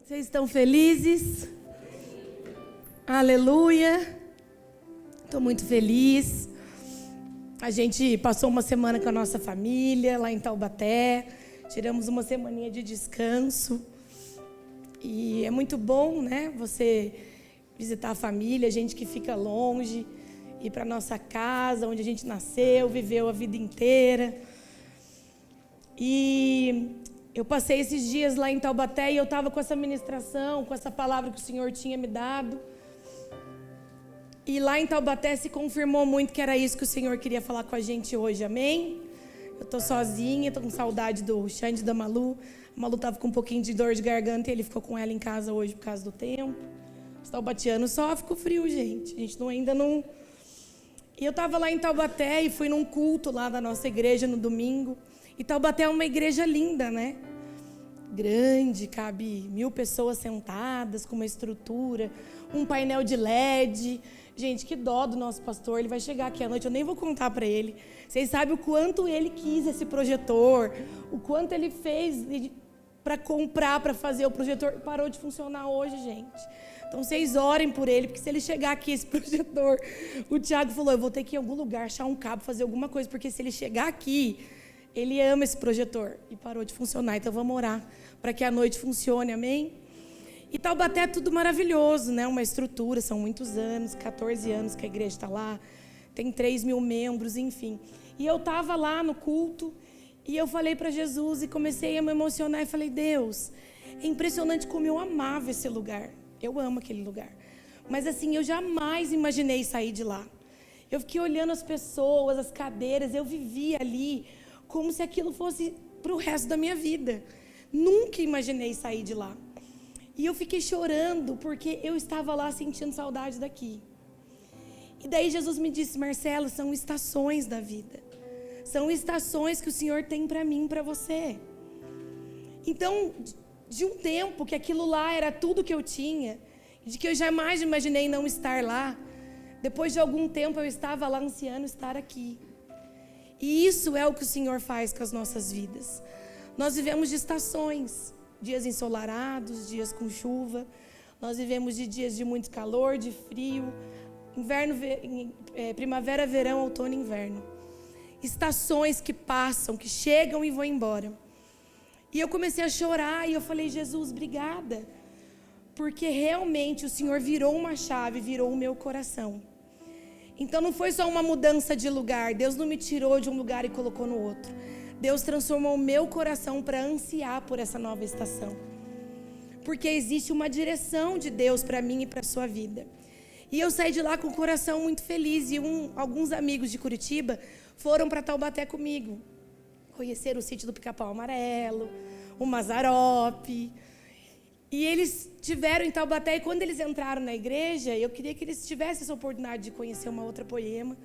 Vocês estão felizes? Aleluia! Estou muito feliz. A gente passou uma semana com a nossa família lá em Taubaté. Tiramos uma semaninha de descanso. E é muito bom, né? Você visitar a família, gente que fica longe, ir para nossa casa, onde a gente nasceu, viveu a vida inteira. E eu passei esses dias lá em Taubaté e eu estava com essa ministração, com essa palavra que o Senhor tinha me dado. E lá em Taubaté se confirmou muito que era isso que o Senhor queria falar com a gente hoje, amém? Eu estou sozinha, estou com saudade do Xande e da Malu. A Malu estava com um pouquinho de dor de garganta e ele ficou com ela em casa hoje por causa do tempo. Os taubatianos só ficou frio, gente. A gente ainda não... E eu estava lá em Taubaté e fui num culto lá da nossa igreja no domingo. E Taubaté é uma igreja linda, né? Grande, cabe 1000 pessoas sentadas, com uma estrutura, um painel de LED. Gente, que dó do nosso pastor, ele vai chegar aqui à noite, eu nem vou contar para ele. Vocês sabem o quanto ele quis esse projetor, o quanto ele fez para comprar, para fazer o projetor. Parou de funcionar hoje, gente. Então, vocês orem por ele, porque se ele chegar aqui, esse projetor... O Thiago falou, eu vou ter que ir em algum lugar, achar um cabo, fazer alguma coisa, porque se ele chegar aqui... Ele ama esse projetor e parou de funcionar. Então, vamos orar para que a noite funcione, amém? E Taubaté é tudo maravilhoso, né? Uma estrutura, são muitos anos, 14 anos que a igreja está lá. Tem 3.000 membros, enfim. E eu estava lá no culto e eu falei para Jesus e comecei a me emocionar. E falei, Deus, é impressionante como eu amava esse lugar. Eu amo aquele lugar. Mas assim, eu jamais imaginei sair de lá. Eu fiquei olhando as pessoas, as cadeiras, eu vivia ali... como se aquilo fosse para o resto da minha vida. Nunca imaginei sair de lá. E eu fiquei chorando, porque eu estava lá sentindo saudade daqui. E daí Jesus me disse, Marcelo, são estações da vida. São estações que o Senhor tem para mim e para você. Então, de um tempo que aquilo lá era tudo que eu tinha, de que eu jamais imaginei não estar lá, depois de algum tempo eu estava lá ansiando estar aqui. E isso é o que o Senhor faz com as nossas vidas. Nós vivemos de estações, dias ensolarados, dias com chuva. Nós vivemos de dias de muito calor, de frio, inverno, primavera, verão, outono e inverno. Estações que passam, que chegam e vão embora. E eu comecei a chorar e eu falei, Jesus, obrigada. Porque realmente o Senhor virou uma chave, virou o meu coração. Então não foi só uma mudança de lugar. Deus não me tirou de um lugar e colocou no outro. Deus transformou o meu coração para ansiar por essa nova estação. Porque existe uma direção de Deus para mim e para a sua vida. E eu saí de lá com o coração muito feliz. E alguns amigos de Curitiba foram para Taubaté comigo. Conheceram o sítio do Pica-Pau Amarelo, o Mazarope. E eles tiveram em Taubaté, e quando eles entraram na igreja, eu queria que eles tivessem essa oportunidade de conhecer uma outra Poema,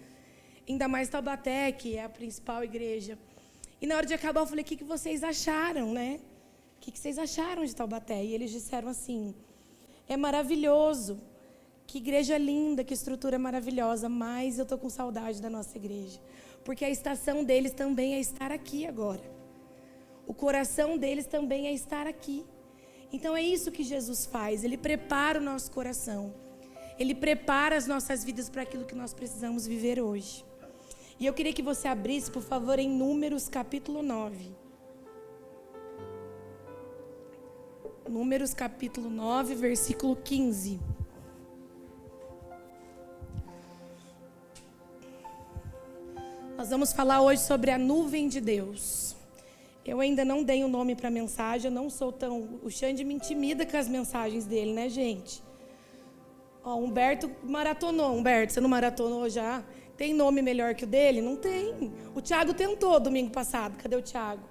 ainda mais Taubaté, que é a principal igreja. E na hora de acabar, eu falei, o que vocês acharam, né? O que vocês acharam de Taubaté? E eles disseram assim, é maravilhoso, que igreja linda, que estrutura maravilhosa, mas eu estou com saudade da nossa igreja, porque a estação deles também é estar aqui agora. O coração deles também é estar aqui. Então é isso que Jesus faz, Ele prepara o nosso coração. Ele prepara as nossas vidas para aquilo que nós precisamos viver hoje. E eu queria que você abrisse, por favor, em Números capítulo 9. Números capítulo 9, versículo 15. Nós vamos falar hoje sobre a nuvem de Deus. Eu ainda não dei o nome para a mensagem, eu não sou tão... O Xande me intimida com as mensagens dele, né, gente? Ó, Humberto maratonou. Humberto, você não maratonou já? Tem nome melhor que o dele? Não tem. O Thiago tentou domingo passado. Cadê o Thiago?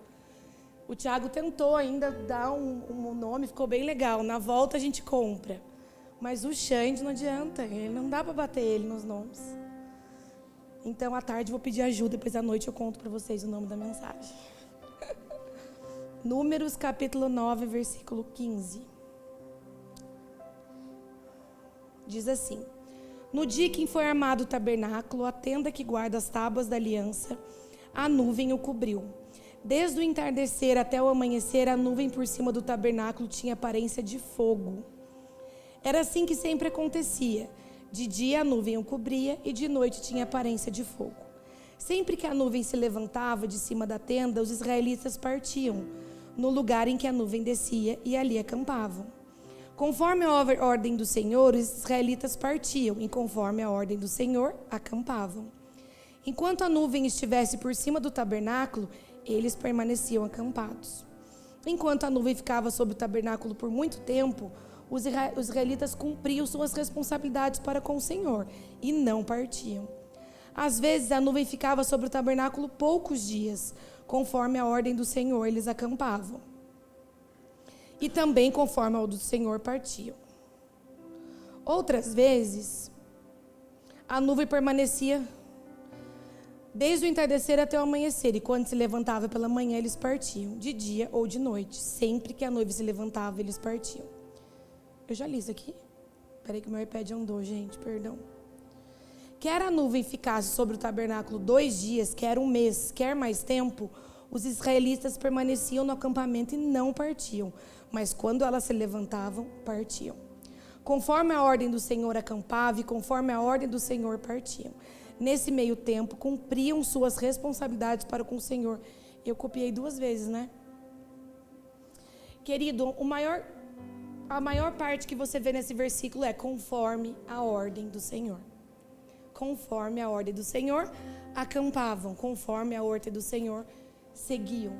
O Thiago tentou ainda dar um nome, ficou bem legal. Na volta a gente compra. Mas o Xande não adianta, ele não dá para bater ele nos nomes. Então, à tarde eu vou pedir ajuda, depois à noite eu conto para vocês o nome da mensagem. Números capítulo 9, versículo 15. Diz assim: no dia em que foi armado o tabernáculo, a tenda que guarda as tábuas da aliança, a nuvem o cobriu. Desde o entardecer até o amanhecer, a nuvem por cima do tabernáculo tinha aparência de fogo. Era assim que sempre acontecia. De dia a nuvem o cobria e de noite tinha aparência de fogo. Sempre que a nuvem se levantava de cima da tenda, os israelitas partiam no lugar em que a nuvem descia e ali acampavam. Conforme a ordem do Senhor, os israelitas partiam e conforme a ordem do Senhor, acampavam. Enquanto a nuvem estivesse por cima do tabernáculo, eles permaneciam acampados. Enquanto a nuvem ficava sobre o tabernáculo por muito tempo, os israelitas cumpriam suas responsabilidades para com o Senhor e não partiam. Às vezes a nuvem ficava sobre o tabernáculo poucos dias, conforme a ordem do Senhor eles acampavam. E também conforme a ordem do Senhor partiam. Outras vezes, a nuvem permanecia desde o entardecer até o amanhecer, e quando se levantava pela manhã eles partiam, de dia ou de noite. Sempre que a nuvem se levantava, eles partiam. Eu já li isso aqui? Peraí que o meu iPad andou, gente, perdão. Quer a nuvem ficasse sobre o tabernáculo 2 dias, quer um mês, quer mais tempo, os israelitas permaneciam no acampamento e não partiam. Mas quando elas se levantavam, partiam. Conforme a ordem do Senhor acampava e conforme a ordem do Senhor partiam. Nesse meio tempo, cumpriam suas responsabilidades para com o Senhor. Eu copiei 2 vezes, né? Querido, a maior parte que você vê nesse versículo é conforme a ordem do Senhor. Conforme a ordem do Senhor, acampavam. Conforme a ordem do Senhor, seguiam.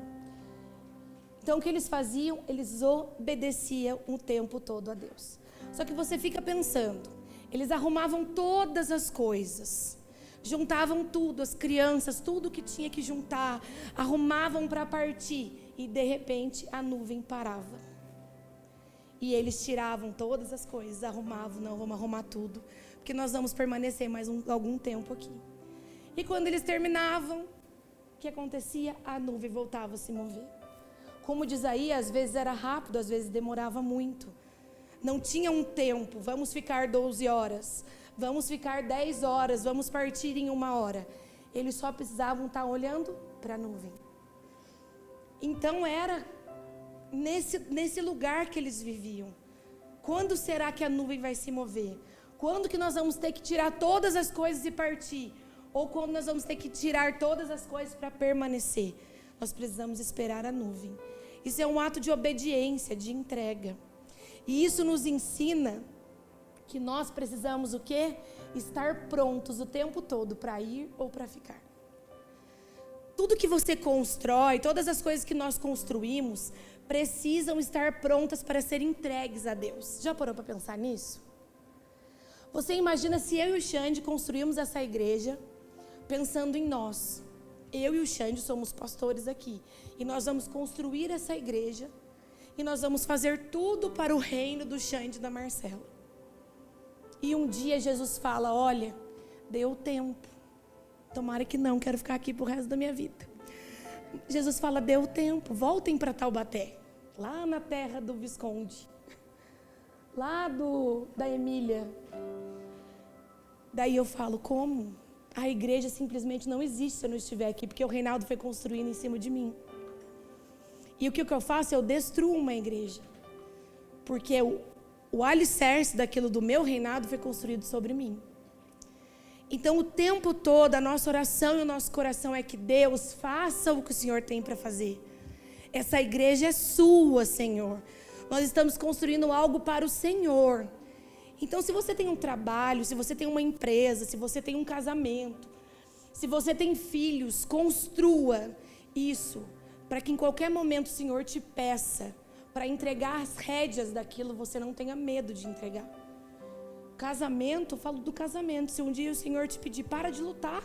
Então, o que eles faziam? Eles obedeciam o tempo todo a Deus. Só que você fica pensando, eles arrumavam todas as coisas, juntavam tudo, as crianças, tudo que tinha que juntar, arrumavam para partir e de repente a nuvem parava. E eles tiravam todas as coisas, arrumavam, não, vamos arrumar tudo, porque nós vamos permanecer mais algum tempo aqui. E quando eles terminavam, o que acontecia? A nuvem voltava a se mover. Como diz aí, às vezes era rápido, às vezes demorava muito. Não tinha um tempo, vamos ficar 12 horas, vamos ficar 10 horas, vamos partir em 1 hora. Eles só precisavam estar olhando para a nuvem. Então era nesse lugar que eles viviam. Quando será que a nuvem vai se mover? Quando que nós vamos ter que tirar todas as coisas e partir? Ou quando nós vamos ter que tirar todas as coisas para permanecer? Nós precisamos esperar a nuvem. Isso é um ato de obediência, de entrega. E isso nos ensina que nós precisamos o quê? Estar prontos o tempo todo para ir ou para ficar. Tudo que você constrói, todas as coisas que nós construímos, precisam estar prontas para serem entregues a Deus. Já parou para pensar nisso? Você imagina se eu e o Xande construímos essa igreja pensando em nós. Eu e o Xande somos pastores aqui. E nós vamos construir essa igreja. E nós vamos fazer tudo para o reino do Xande e da Marcela. E um dia Jesus fala, olha, deu tempo. Tomara que não, quero ficar aqui pro resto da minha vida. Jesus fala, deu tempo, voltem para Taubaté. Lá na terra do Visconde. Lá da Emília. Daí eu falo, como? A igreja simplesmente não existe se eu não estiver aqui, porque o Reinaldo foi construído em cima de mim. E o que eu faço? Eu destruo uma igreja. Porque o alicerce daquilo do meu reinado foi construído sobre mim. Então, o tempo todo, a nossa oração e o nosso coração é que Deus faça o que o Senhor tem para fazer. Essa igreja é sua, Senhor. Nós estamos construindo algo para o Senhor. Então, se você tem um trabalho, se você tem uma empresa, se você tem um casamento, se você tem filhos, construa isso, para que em qualquer momento o Senhor te peça para entregar as rédeas daquilo, você não tenha medo de entregar. Casamento, eu falo do casamento. Se um dia o Senhor te pedir, para de lutar,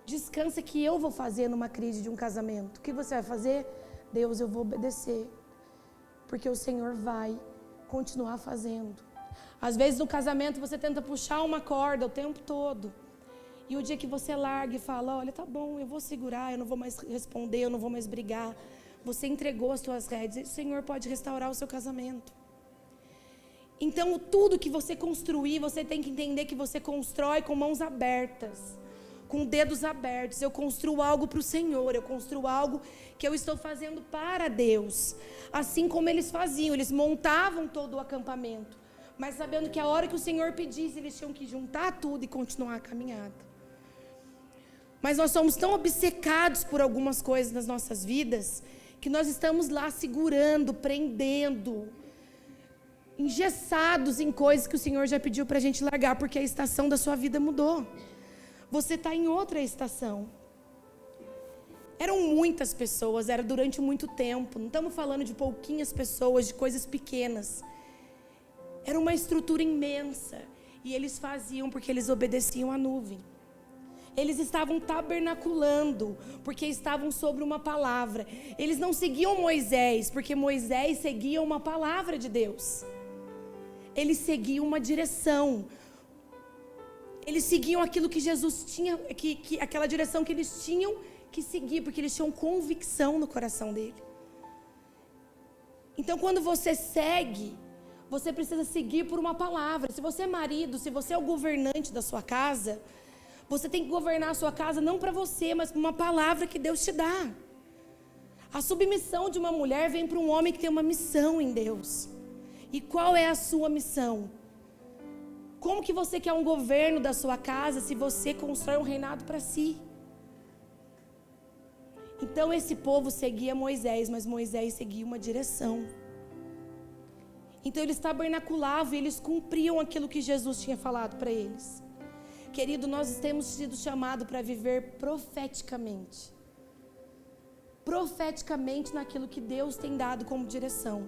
descansa que eu vou fazer numa crise de um casamento. O que você vai fazer? Deus, eu vou obedecer, porque o Senhor vai continuar fazendo. Às vezes no casamento você tenta puxar uma corda o tempo todo. E o dia que você larga e fala, olha, tá bom, eu vou segurar, eu não vou mais responder, eu não vou mais brigar. Você entregou as suas rédeas, o Senhor pode restaurar o seu casamento. Então tudo que você construir, você tem que entender que você constrói com mãos abertas. com dedos abertos, eu construo algo para o Senhor, eu construo algo que eu estou fazendo para Deus. Assim como eles faziam, eles montavam todo o acampamento, mas sabendo que a hora que o Senhor pedisse, eles tinham que juntar tudo e continuar a caminhada. Mas nós somos tão obcecados por algumas coisas nas nossas vidas, que nós estamos lá segurando, prendendo, engessados em coisas que o Senhor já pediu para a gente largar, porque a estação da sua vida mudou. Você está em outra estação. Eram muitas pessoas, era durante muito tempo, não estamos falando de pouquinhas pessoas, de coisas pequenas. Era uma estrutura imensa, e eles faziam porque eles obedeciam à nuvem. Eles estavam tabernaculando, porque estavam sobre uma palavra. Eles não seguiam Moisés, porque Moisés seguia uma palavra de Deus. Eles seguiam uma direção. Eles seguiam aquilo que Jesus tinha, aquela direção que eles tinham que seguir, porque eles tinham convicção no coração dele. Então, quando você segue, você precisa seguir por uma palavra. Se você é marido, se você é o governante da sua casa, você tem que governar a sua casa não para você, mas para uma palavra que Deus te dá. A submissão de uma mulher vem para um homem que tem uma missão em Deus. E qual é a sua missão? Como que você quer um governo da sua casa se você constrói um reinado para si? Então esse povo seguia Moisés, mas Moisés seguia uma direção. Então eles tabernaculavam e eles cumpriam aquilo que Jesus tinha falado para eles. Querido, nós temos sido chamados para viver profeticamente. Profeticamente naquilo que Deus tem dado como direção.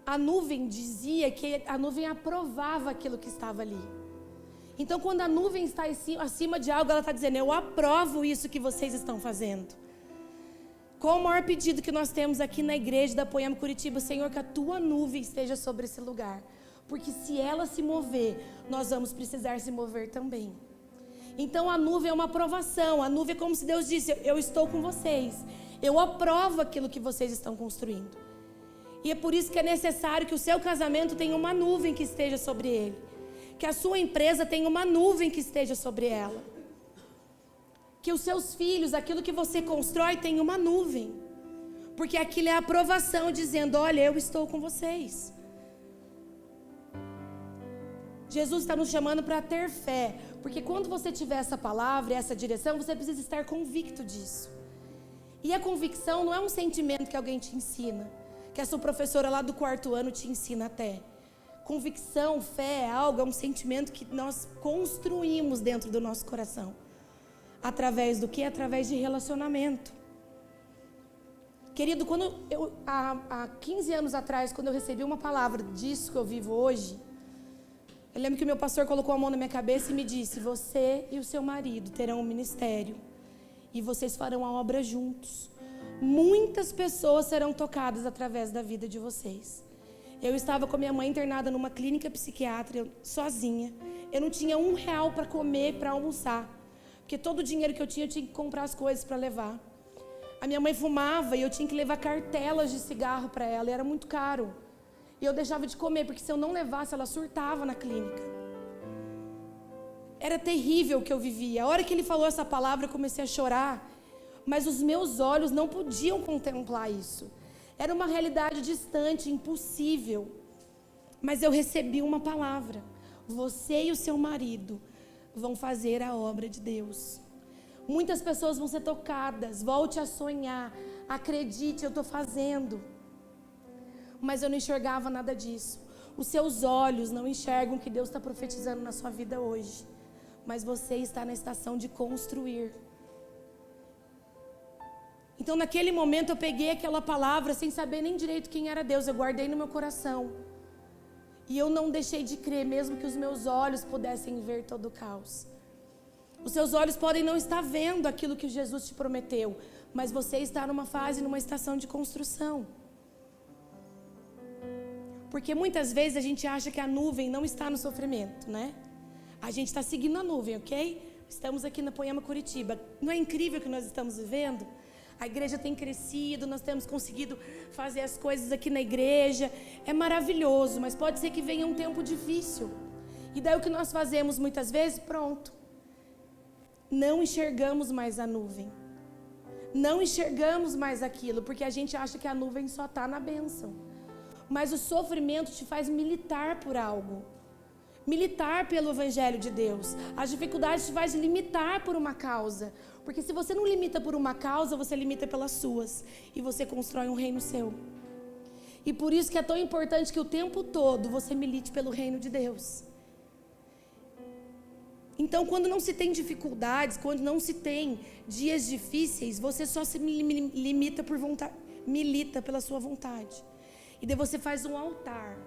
A nuvem dizia que a nuvem aprovava aquilo que estava ali. Então, quando a nuvem está acima de algo, ela está dizendo: eu aprovo isso que vocês estão fazendo. Qual o maior pedido que nós temos aqui na igreja da Poema Curitiba? Senhor, que a tua nuvem esteja sobre esse lugar. Porque se ela se mover, nós vamos precisar se mover também. Então a nuvem é uma aprovação. A nuvem é como se Deus disse: eu estou com vocês. Eu aprovo aquilo que vocês estão construindo. E é por isso que é necessário que o seu casamento tenha uma nuvem que esteja sobre ele. Que a sua empresa tenha uma nuvem que esteja sobre ela. Que os seus filhos, aquilo que você constrói, tenha uma nuvem. Porque aquilo é a aprovação dizendo: olha, eu estou com vocês. Jesus está nos chamando para ter fé, porque quando você tiver essa palavra, essa direção, você precisa estar convicto disso. E a convicção não é um sentimento que alguém te ensina, que a sua professora lá do 4º ano te ensina até. Convicção, fé é algo, é um sentimento que nós construímos dentro do nosso coração. Através do quê? Através de relacionamento. Querido, há 15 anos atrás, quando eu recebi uma palavra disso que eu vivo hoje, eu lembro que o meu pastor colocou a mão na minha cabeça e me disse: você e o seu marido terão um ministério e vocês farão a obra juntos. Muitas pessoas serão tocadas através da vida de vocês. Eu estava com a minha mãe internada numa clínica psiquiátrica, sozinha. Eu não tinha R$1 para comer, para almoçar, porque todo o dinheiro que eu tinha que comprar as coisas para levar. A minha mãe fumava e eu tinha que levar cartelas de cigarro para ela, e era muito caro. E eu deixava de comer, porque se eu não levasse, ela surtava na clínica. Era terrível o que eu vivia. A hora que ele falou essa palavra, eu comecei a chorar. Mas os meus olhos não podiam contemplar isso. Era uma realidade distante, impossível. Mas eu recebi uma palavra: você e o seu marido vão fazer a obra de Deus. Muitas pessoas vão ser tocadas. Volte a sonhar. Acredite, eu estou fazendo. Mas eu não enxergava nada disso. Os seus olhos não enxergam o que Deus está profetizando na sua vida hoje. Mas você está na estação de construir. Então naquele momento eu peguei aquela palavra sem saber nem direito quem era Deus. Eu guardei no meu coração. E eu não deixei de crer, mesmo que os meus olhos pudessem ver todo o caos. Os seus olhos podem não estar vendo aquilo que Jesus te prometeu, mas você está numa fase, numa estação de construção. Porque muitas vezes a gente acha que a nuvem não está no sofrimento, né? A gente está seguindo a nuvem, ok? Estamos aqui na Poema Curitiba. Não é incrível o que nós estamos vivendo? A igreja tem crescido, nós temos conseguido fazer as coisas aqui na igreja. É maravilhoso, mas pode ser que venha um tempo difícil. E daí o que nós fazemos muitas vezes? Pronto. não enxergamos mais a nuvem. Não enxergamos mais aquilo, porque a gente acha que a nuvem só está na bênção. Mas o sofrimento te faz militar por algo. Militar pelo Evangelho de Deus. As dificuldades te faz limitar por uma causa. Porque se você não limita por uma causa, você limita pelas suas. E você constrói um reino seu. E por isso que é tão importante que o tempo todo você milite pelo reino de Deus. Então, quando não se tem dificuldades, quando não se tem dias difíceis, você só se limita por vontade, milita pela sua vontade. E daí você faz um altar.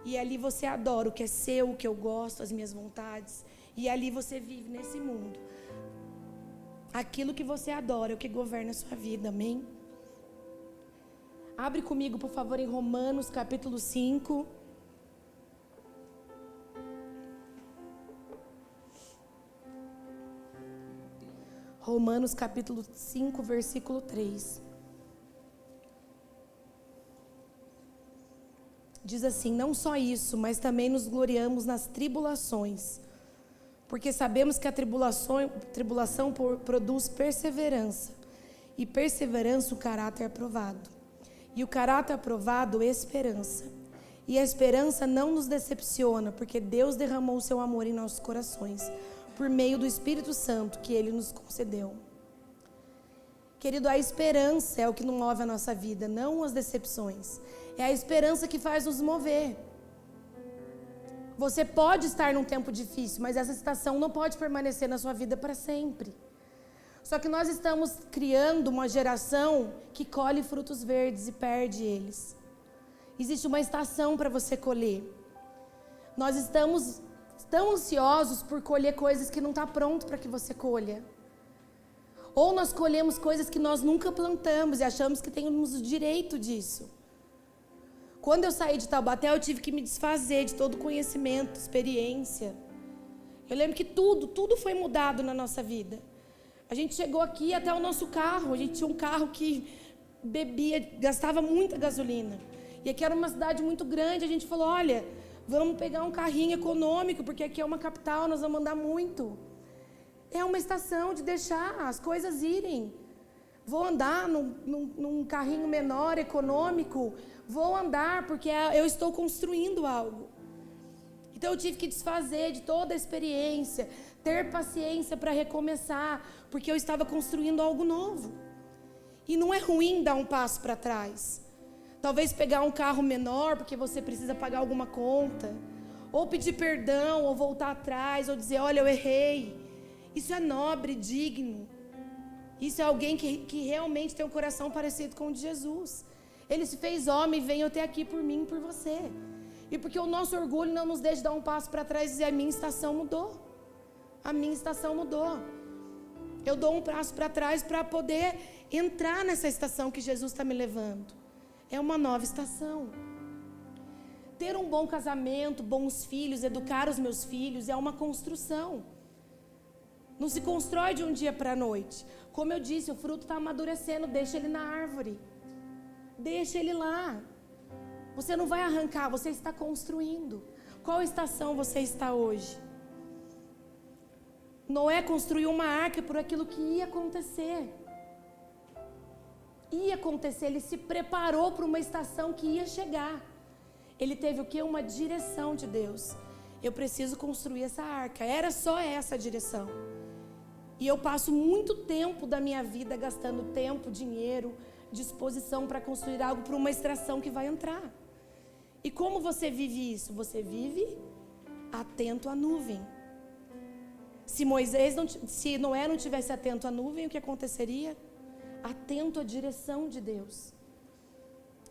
E ali você adora o que é seu, o que eu gosto, as minhas vontades. E ali você vive nesse mundo. Aquilo que você adora é o que governa a sua vida, amém? Abre comigo, por favor, em Romanos capítulo 5. Romanos capítulo 5, versículo 3. Diz assim: não só isso, mas também nos gloriamos nas tribulações, porque sabemos que a tribulação produz perseverança, e perseverança o caráter aprovado, e o caráter aprovado esperança, e a esperança não nos decepciona, porque Deus derramou o seu amor em nossos corações, por meio do Espírito Santo que Ele nos concedeu. Querido, a esperança é o que não move a nossa vida, não as decepções. É a esperança que faz nos mover. Você pode estar num tempo difícil, mas essa estação não pode permanecer na sua vida para sempre. Só que nós estamos criando uma geração que colhe frutos verdes e perde eles. Existe uma estação para você colher. Nós estamos tão ansiosos por colher coisas que não está pronto para que você colha. Ou nós colhemos coisas que nós nunca plantamos e achamos que temos o direito disso. Quando eu saí de Taubaté, eu tive que me desfazer de todo conhecimento, experiência. Eu lembro que tudo foi mudado na nossa vida. A gente chegou aqui até o nosso carro. A gente tinha um carro que gastava muita gasolina. E aqui era uma cidade muito grande. A gente falou, olha, vamos pegar um carrinho econômico, porque aqui é uma capital, nós vamos andar muito. É uma estação de deixar as coisas irem. Vou andar num carrinho menor, econômico. Vou andar porque eu estou construindo algo. Então eu tive que desfazer de toda a experiência, ter paciência para recomeçar, porque eu estava construindo algo novo. E não é ruim dar um passo para trás. Talvez pegar um carro menor, porque você precisa pagar alguma conta. Ou pedir perdão, ou voltar atrás, ou dizer, olha, eu errei. Isso é nobre, digno. Isso é alguém que realmente tem um coração parecido com o de Jesus. Ele se fez homem e veio até aqui por mim e por você. E porque o nosso orgulho não nos deixa dar um passo para trás e dizer, a minha estação mudou. A minha estação mudou. Eu dou um passo para trás para poder entrar nessa estação que Jesus está me levando. É uma nova estação. Ter um bom casamento, bons filhos, educar os meus filhos é uma construção. Não se constrói de um dia para a noite. Como eu disse, o fruto está amadurecendo, deixa ele na árvore. Deixa ele lá. Você não vai arrancar, você está construindo. Qual estação você está hoje? Noé construiu uma arca por aquilo que ia acontecer. Ia acontecer, ele se preparou para uma estação que ia chegar. Ele teve o quê? Uma direção de Deus. Eu preciso construir essa arca. Era só essa a direção. E eu passo muito tempo da minha vida gastando tempo, dinheiro, disposição para construir algo para uma estação que vai entrar. E como você vive isso? Você vive atento à nuvem. Se Noé não tivesse atento à nuvem, o que aconteceria? Atento à direção de Deus.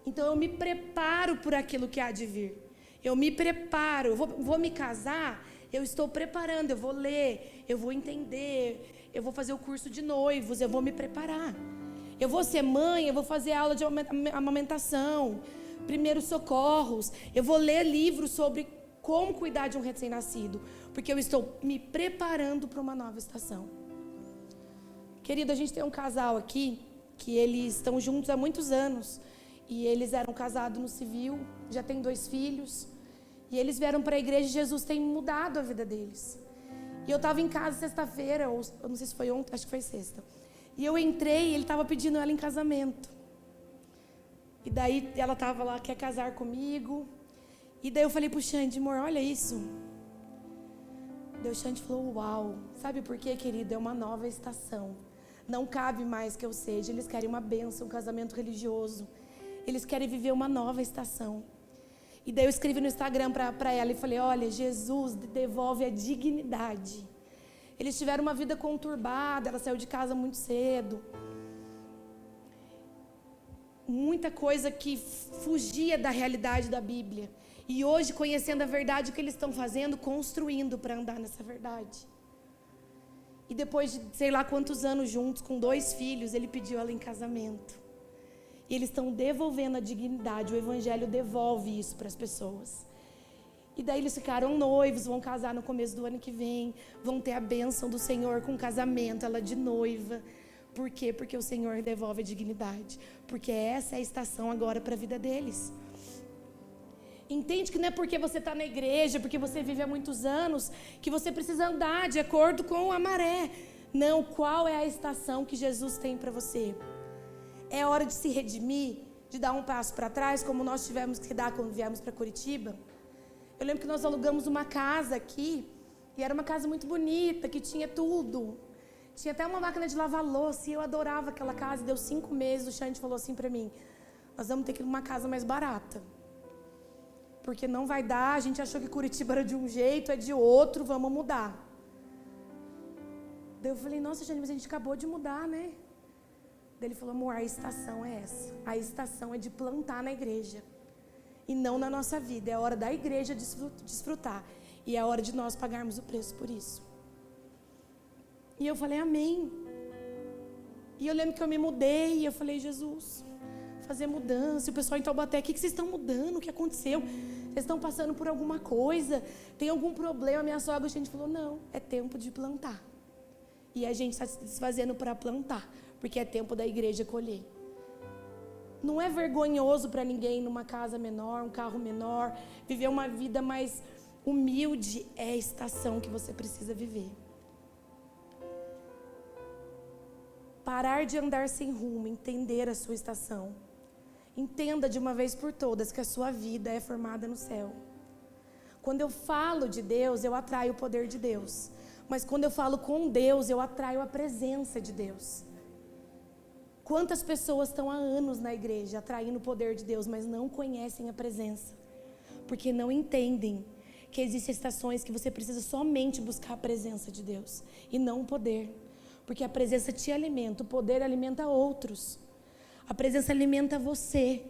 Então eu me preparo por aquilo que há de vir. Eu me preparo, eu vou me casar, eu estou preparando, eu vou ler, eu vou entender, eu vou fazer o curso de noivos, eu vou me preparar. Eu vou ser mãe, eu vou fazer aula de amamentação, primeiros socorros, eu vou ler livros sobre como cuidar de um recém-nascido, porque eu estou me preparando para uma nova estação. Querido, a gente tem um casal aqui, que eles estão juntos há muitos anos, e eles eram casados no civil, já têm 2 filhos, e eles vieram para a igreja e Jesus tem mudado a vida deles. E eu estava em casa sexta-feira, ou eu não sei se foi ontem, acho que foi sexta. E eu entrei e ele estava pedindo ela em casamento. E daí ela estava lá, quer casar comigo. E daí eu falei pro Xande, amor, olha isso. Daí o Xande falou, uau. Sabe por quê, querido? É uma nova estação. Não cabe mais que eu seja. Eles querem uma bênção, um casamento religioso. Eles querem viver uma nova estação. E daí eu escrevi no Instagram para ela e falei, olha, Jesus devolve a dignidade. Eles tiveram uma vida conturbada, ela saiu de casa muito cedo. Muita coisa que fugia da realidade da Bíblia. E hoje, conhecendo a verdade, o que eles estão fazendo? Construindo para andar nessa verdade. E depois de sei lá quantos anos juntos, com 2 filhos, ele pediu ela em casamento. E eles estão devolvendo a dignidade. O Evangelho devolve isso para as pessoas. E daí eles ficaram noivos, vão casar no começo do ano que vem. Vão ter a bênção do Senhor com casamento, ela de noiva. Por quê? Porque o Senhor devolve a dignidade. Porque essa é a estação agora para a vida deles. Entende que não é porque você está na igreja, porque você vive há muitos anos, que você precisa andar de acordo com a maré. Não, qual é a estação que Jesus tem para você? É hora de se redimir, de dar um passo para trás, como nós tivemos que dar quando viemos para Curitiba. Eu lembro que nós alugamos uma casa aqui, e era uma casa muito bonita, que tinha tudo. Tinha até uma máquina de lavar louça, e eu adorava aquela casa. Deu 5 meses, o Xande falou assim para mim, nós vamos ter que ir numa casa mais barata. Porque não vai dar, a gente achou que Curitiba era de um jeito, é de outro, vamos mudar. Daí eu falei, nossa, Xande, mas a gente acabou de mudar, né? Daí ele falou, amor, a estação é essa. A estação é de plantar na igreja. E não na nossa vida. É a hora da igreja desfrutar. E é a hora de nós pagarmos o preço por isso. E eu falei, amém. E eu lembro que eu me mudei e eu falei, Jesus, fazer mudança. E o pessoal em Taubaté, o que vocês estão mudando? O que aconteceu? Vocês estão passando por alguma coisa? Tem algum problema? Minha sogra, a gente falou, não, é tempo de plantar. E a gente está se desfazendo para plantar, porque é tempo da igreja colher. Não é vergonhoso para ninguém numa casa menor, um carro menor, viver uma vida mais humilde. É a estação que você precisa viver. Parar de andar sem rumo, entender a sua estação. Entenda de uma vez por todas que a sua vida é formada no céu. Quando eu falo de Deus, eu atraio o poder de Deus. Mas quando eu falo com Deus, eu atraio a presença de Deus. Quantas pessoas estão há anos na igreja atraindo o poder de Deus, mas não conhecem a presença? Porque não entendem que existem estações que você precisa somente buscar a presença de Deus e não o poder. Porque a presença te alimenta, o poder alimenta outros. A presença alimenta você.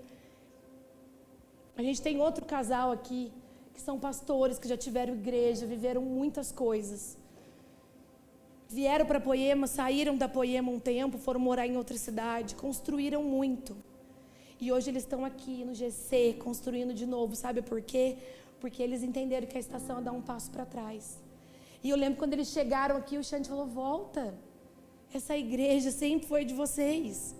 A gente tem outro casal aqui, que são pastores, que já tiveram igreja, viveram muitas coisas. Vieram para Poema, saíram da Poema um tempo, foram morar em outra cidade, construíram muito. E hoje eles estão aqui no GC, construindo de novo. Sabe por quê? Porque eles entenderam que a estação é dar um passo para trás. E eu lembro quando eles chegaram aqui, o Xande falou, volta. Essa igreja sempre foi de vocês.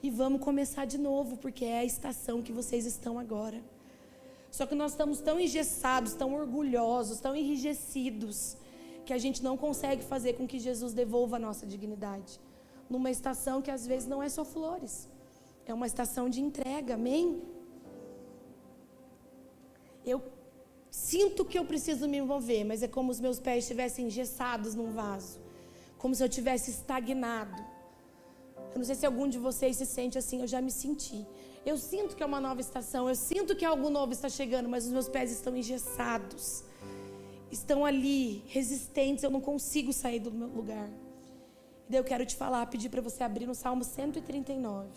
E vamos começar de novo, porque é a estação que vocês estão agora. Só que nós estamos tão engessados, tão orgulhosos, tão enrijecidos, que a gente não consegue fazer com que Jesus devolva a nossa dignidade. Numa estação que às vezes não é só flores. É uma estação de entrega, amém? Eu sinto que eu preciso me envolver, mas é como os meus pés estivessem engessados num vaso. Como se eu tivesse estagnado. Eu não sei se algum de vocês se sente assim, eu já me senti. Eu sinto que é uma nova estação, eu sinto que algo novo está chegando, mas os meus pés estão engessados. Estão ali, resistentes, eu não consigo sair do meu lugar. E daí eu quero te falar, pedir para você abrir no Salmo 139.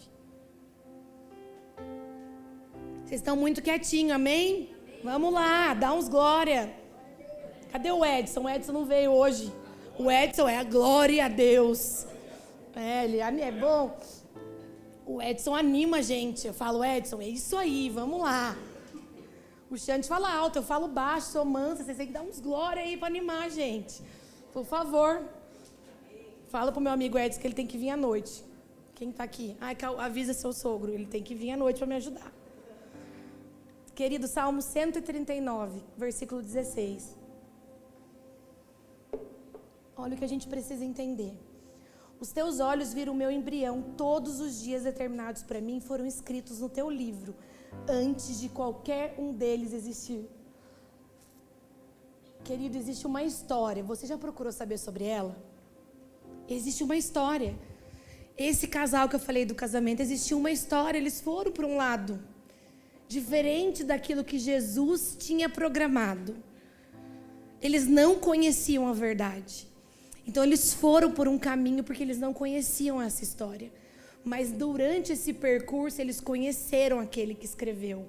Vocês estão muito quietinhos, amém? Vamos lá, dá uns glória. Cadê o Edson? O Edson não veio hoje. O Edson é a glória a Deus. Ele é bom. O Edson anima a gente. Eu falo, Edson, é isso aí, vamos lá. O Xande fala alto, eu falo baixo, sou mansa. Vocês têm que dar uns glória aí para animar a gente. Por favor. Fala pro meu amigo Edson que ele tem que vir à noite. Quem tá aqui? Avisa seu sogro, ele tem que vir à noite para me ajudar. Querido, Salmo 139, versículo 16. Olha o que a gente precisa entender. Os teus olhos viram o meu embrião, todos os dias determinados para mim foram escritos no teu livro, antes de qualquer um deles existir. Querido, existe uma história. Você já procurou saber sobre ela? Existe uma história. Esse casal que eu falei do casamento, existiu uma história. Eles foram para um lado diferente daquilo que Jesus tinha programado. Eles não conheciam a verdade. Então eles foram por um caminho porque eles não conheciam essa história. Mas durante esse percurso eles conheceram aquele que escreveu.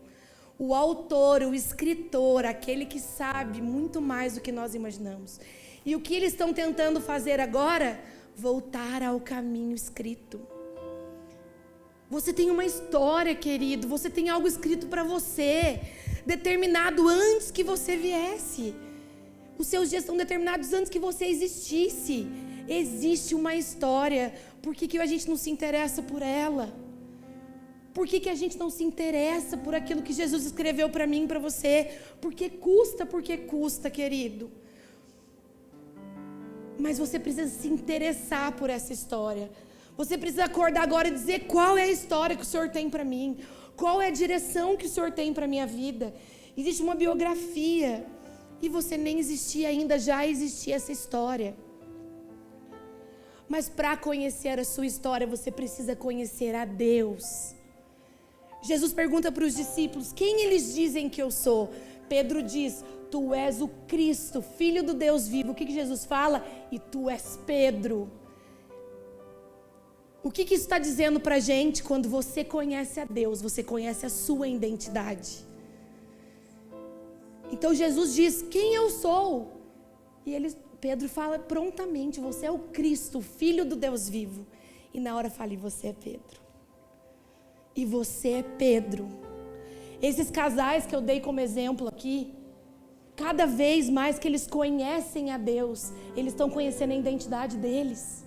O autor, o escritor, aquele que sabe muito mais do que nós imaginamos. E o que eles estão tentando fazer agora? Voltar ao caminho escrito. Você tem uma história, querido. Você tem algo escrito para você, determinado antes que você viesse. Os seus dias estão determinados antes que você existisse. Existe uma história. Por que a gente não se interessa por ela? Por que a gente não se interessa por aquilo que Jesus escreveu para mim e para você? Porque custa, querido. Mas você precisa se interessar por essa história. Você precisa acordar agora e dizer qual é a história que o Senhor tem para mim. Qual é a direção que o Senhor tem para a minha vida. Existe uma biografia. E você nem existia ainda, já existia essa história. Mas para conhecer a sua história, você precisa conhecer a Deus. Jesus pergunta para os discípulos, quem eles dizem que eu sou? Pedro diz, tu és o Cristo, Filho do Deus vivo. O que Jesus fala? E tu és Pedro. O que isso está dizendo para a gente? Quando você conhece a Deus, você conhece a sua identidade. Então Jesus diz, quem eu sou? E Pedro fala prontamente, você é o Cristo, Filho do Deus vivo. E na hora fala, e você é Pedro. E você é Pedro. Esses casais que eu dei como exemplo aqui, cada vez mais que eles conhecem a Deus, eles estão conhecendo a identidade deles.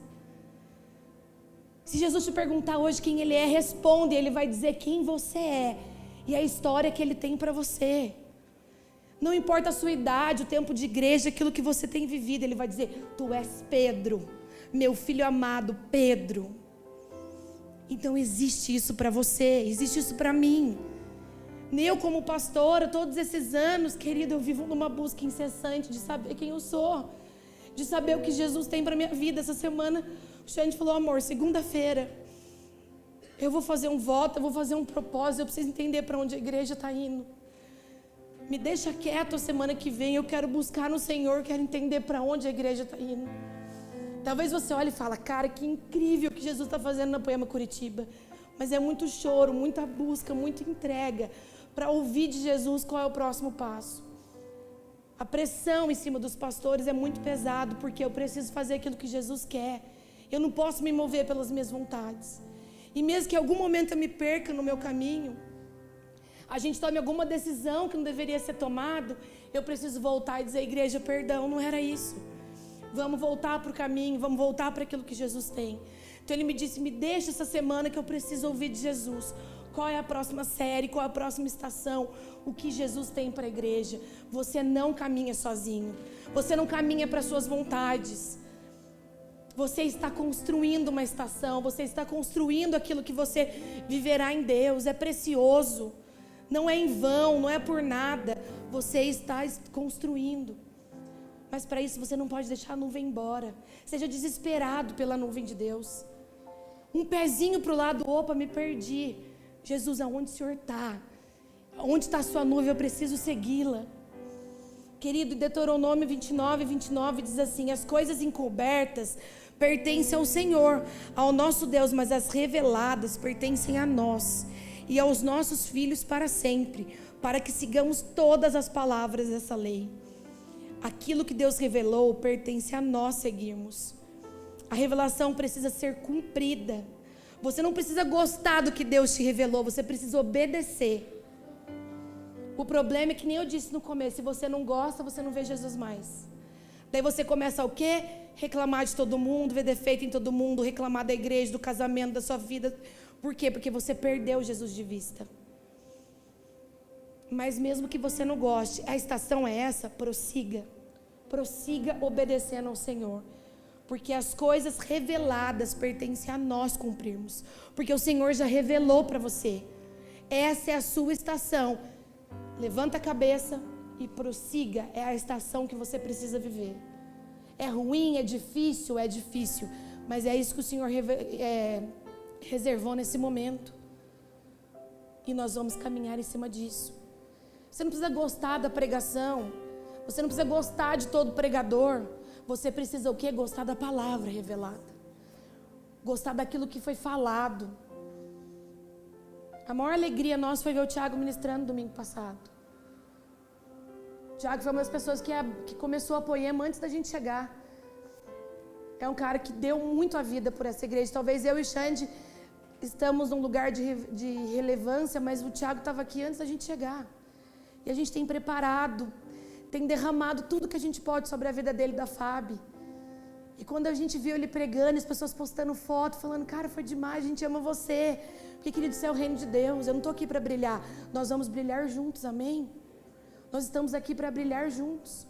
Se Jesus te perguntar hoje quem Ele é, responde, Ele vai dizer quem você é e a história que Ele tem para você. Não importa a sua idade, o tempo de igreja, aquilo que você tem vivido, Ele vai dizer, tu és Pedro, meu filho amado Pedro. Então existe isso para você, existe isso para mim. Eu como pastora, todos esses anos, querido, eu vivo numa busca incessante de saber quem eu sou, de saber o que Jesus tem para minha vida. Essa semana, o Xande falou, amor, segunda-feira, eu vou fazer um voto, eu vou fazer um propósito, eu preciso entender para onde a igreja está indo. Me deixa quieto a semana que vem, eu quero buscar no Senhor, quero entender para onde a igreja está indo. Talvez você olhe e fale, cara, que incrível que Jesus está fazendo na Poema Curitiba. Mas é muito choro, muita busca, muita entrega para ouvir de Jesus qual é o próximo passo. A pressão em cima dos pastores é muito pesado, porque eu preciso fazer aquilo que Jesus quer. Eu não posso me mover pelas minhas vontades. E mesmo que em algum momento eu me perca no meu caminho, a gente tome alguma decisão que não deveria ser tomada, eu preciso voltar e dizer, igreja, perdão, não era isso. Vamos voltar para o caminho, vamos voltar para aquilo que Jesus tem. Então ele me disse, me deixa essa semana que eu preciso ouvir de Jesus. Qual é a próxima série, qual é a próxima estação, o que Jesus tem para a igreja. Você não caminha sozinho, você não caminha para suas vontades. Você está construindo uma estação, você está construindo aquilo que você viverá em Deus. É precioso, não é em vão, não é por nada. Você está construindo. Mas para isso você não pode deixar a nuvem embora. Seja desesperado pela nuvem de Deus. Um pezinho para o lado, opa, me perdi. Jesus, aonde o Senhor está? Onde está a sua nuvem? Eu preciso segui-la. Querido, Deuteronômio 29 diz assim, as coisas encobertas pertencem ao Senhor, ao nosso Deus, mas as reveladas pertencem a nós e aos nossos filhos para sempre, para que sigamos todas as palavras dessa lei. Aquilo que Deus revelou pertence a nós seguirmos. A revelação precisa ser cumprida. Você não precisa gostar do que Deus te revelou, você precisa obedecer. O problema é que nem eu disse no começo, se você não gosta, você não vê Jesus mais. Daí você começa o quê? Reclamar de todo mundo, ver defeito em todo mundo, reclamar da igreja, do casamento, da sua vida. Por quê? Porque você perdeu Jesus de vista. Mas mesmo que você não goste, a estação é essa, prossiga obedecendo ao Senhor. Porque as coisas reveladas pertencem a nós cumprirmos. Porque o Senhor já revelou para você. Essa é a sua estação. Levanta a cabeça e prossiga. É a estação que você precisa viver. É ruim, é difícil, mas é isso que o Senhor reservou nesse momento. E nós vamos caminhar em cima disso. Você não precisa gostar da pregação. Você não precisa gostar de todo pregador. Você precisa o quê? Gostar da palavra revelada. Gostar daquilo que foi falado. A maior alegria nossa foi ver o Tiago ministrando domingo passado. O Tiago foi uma das pessoas que começou a poema antes da gente chegar. É um cara que deu muito a vida por essa igreja. Talvez eu e o Xande estamos num lugar de relevância, mas o Tiago estava aqui antes da gente chegar. E a gente tem preparado, tem derramado tudo que a gente pode sobre a vida dele e da Fábio. E quando a gente viu ele pregando, as pessoas postando foto, falando, cara, foi demais, a gente ama você. Porque, querido, isso é o reino de Deus. Eu não estou aqui para brilhar. Nós vamos brilhar juntos, amém? Nós estamos aqui para brilhar juntos.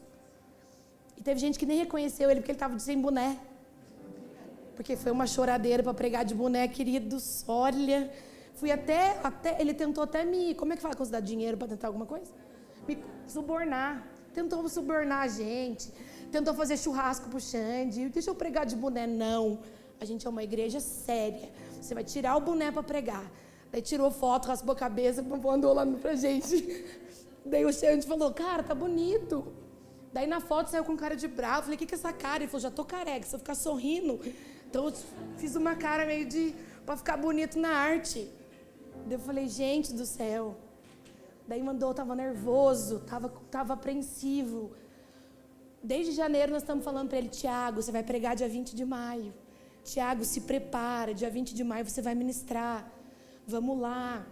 E teve gente que nem reconheceu ele porque ele estava sem boné. Porque foi uma choradeira para pregar de boné, queridos. Olha, fui até ele tentou até me... Como é que fala quando você dá dinheiro para tentar alguma coisa? Me subornar. Tentou subornar a gente. Tentou fazer churrasco pro Xande. Deixa eu pregar de boné. Não. A gente é uma igreja séria. Você vai tirar o boné para pregar. Daí tirou foto, raspou a cabeça, mandou lá pra gente. Daí o Xande falou, cara, tá bonito. Daí na foto saiu com cara de bravo. Falei, o que é essa cara? Ele falou, já tô careca, se eu ficar sorrindo. Então eu fiz uma cara meio pra ficar bonito na arte. Daí eu falei, gente do céu. Daí mandou, tava nervoso, tava apreensivo. Desde janeiro nós estamos falando para ele, Tiago, você vai pregar dia 20 de maio. Tiago, se prepara, dia 20 de maio você vai ministrar. Vamos lá.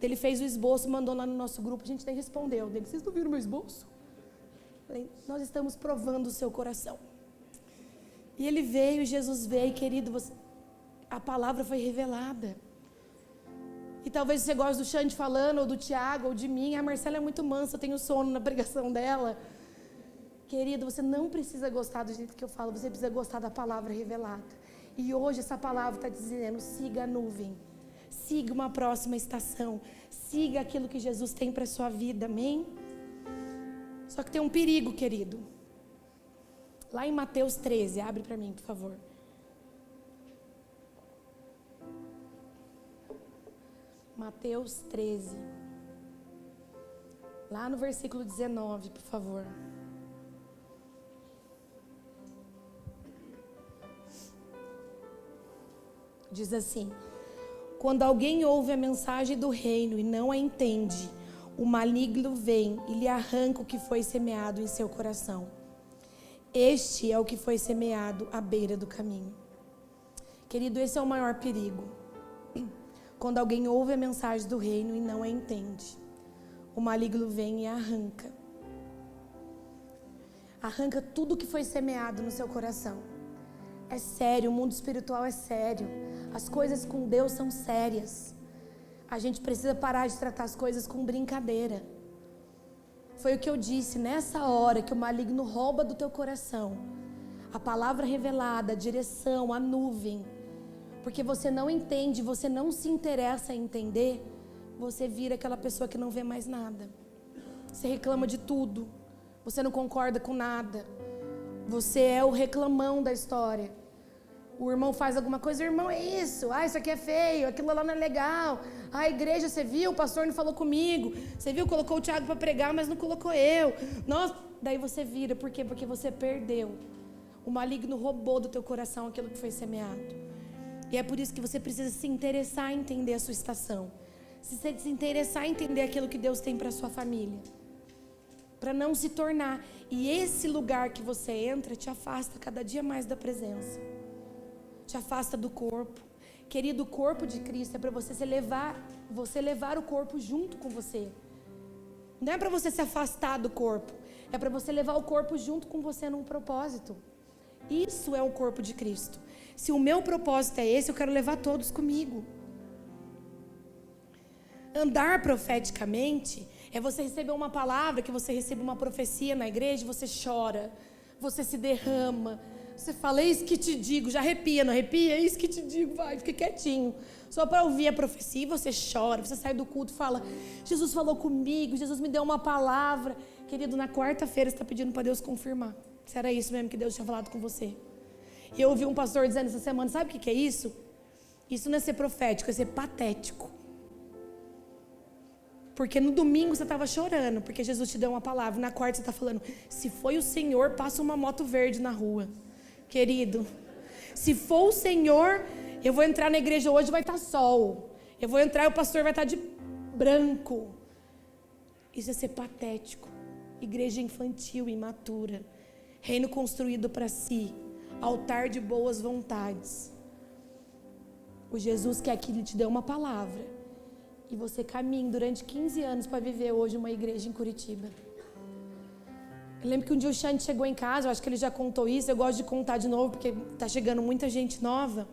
Ele fez o esboço, mandou lá no nosso grupo, a gente nem respondeu. Ele, vocês não viram meu esboço? Falei, nós estamos provando o seu coração. E ele veio, Jesus veio, querido, a palavra foi revelada. E talvez você goste do Xande falando, ou do Tiago, ou de mim. A Marcela é muito mansa, eu tenho sono na pregação dela. Querido, você não precisa gostar do jeito que eu falo, você precisa gostar da palavra revelada. E hoje essa palavra está dizendo, siga a nuvem. Siga uma próxima estação. Siga aquilo que Jesus tem para a sua vida, amém? Só que tem um perigo, querido. Lá em Mateus 13, abre para mim, por favor. Mateus 13. Lá no versículo 19, por favor. Diz assim: quando alguém ouve a mensagem do reino e não a entende, o maligno vem e lhe arranca o que foi semeado em seu coração. Este é o que foi semeado à beira do caminho. Querido, esse é o maior perigo. Quando alguém ouve a mensagem do reino e não a entende, o maligno vem e arranca. Arranca tudo que foi semeado no seu coração. É sério, o mundo espiritual é sério. As coisas com Deus são sérias. A gente precisa parar de tratar as coisas com brincadeira. Foi o que eu disse, nessa hora que o maligno rouba do teu coração a palavra revelada, a direção, a nuvem, porque você não entende, você não se interessa em entender, você vira aquela pessoa que não vê mais nada. Você reclama de tudo, você não concorda com nada, você é o reclamão da história. O irmão faz alguma coisa, o irmão é isso, isso aqui é feio, aquilo lá não é legal. A igreja, você viu, o pastor não falou comigo. Você viu, colocou o Tiago para pregar, mas não colocou eu. Nossa, daí você vira, por quê? Porque você perdeu. O maligno roubou do teu coração aquilo que foi semeado. E é por isso que você precisa se interessar em entender a sua estação. Se interessar em entender aquilo que Deus tem para a sua família. Para não se tornar. E esse lugar que você entra te afasta cada dia mais da presença. Te afasta do corpo. Querido, o corpo de Cristo é para você levar o corpo junto com você. Não é para você se afastar do corpo. É para você levar o corpo junto com você num propósito. Isso é o corpo de Cristo. Se o meu propósito é esse, eu quero levar todos comigo. Andar profeticamente é você receber uma palavra, que você recebe uma profecia na igreja, você chora, você se derrama. Você fala, eis que te digo, já arrepia, não arrepia? Eis que te digo, vai, fica quietinho. Só para ouvir a profecia, você chora, você sai do culto e fala, Jesus falou comigo, Jesus me deu uma palavra. Querido, na quarta-feira você está pedindo para Deus confirmar se era isso mesmo que Deus tinha falado com você. E eu ouvi um pastor dizendo essa semana, sabe o que é isso? Isso não é ser profético, é ser patético. Porque no domingo você estava chorando, porque Jesus te deu uma palavra. Na quarta você está falando, se foi o Senhor, passa uma moto verde na rua. Querido, se for o Senhor, eu vou entrar na igreja hoje, vai estar sol. Eu vou entrar e o pastor vai estar de branco. Isso é ser patético. Igreja infantil, imatura. Reino construído para si. Altar de boas vontades. O Jesus quer que Ele te dê uma palavra. E você caminhe durante 15 anos para viver hoje uma igreja em Curitiba. Eu lembro que um dia o Xande chegou em casa, eu acho que ele já contou isso, eu gosto de contar de novo, porque está chegando muita gente nova.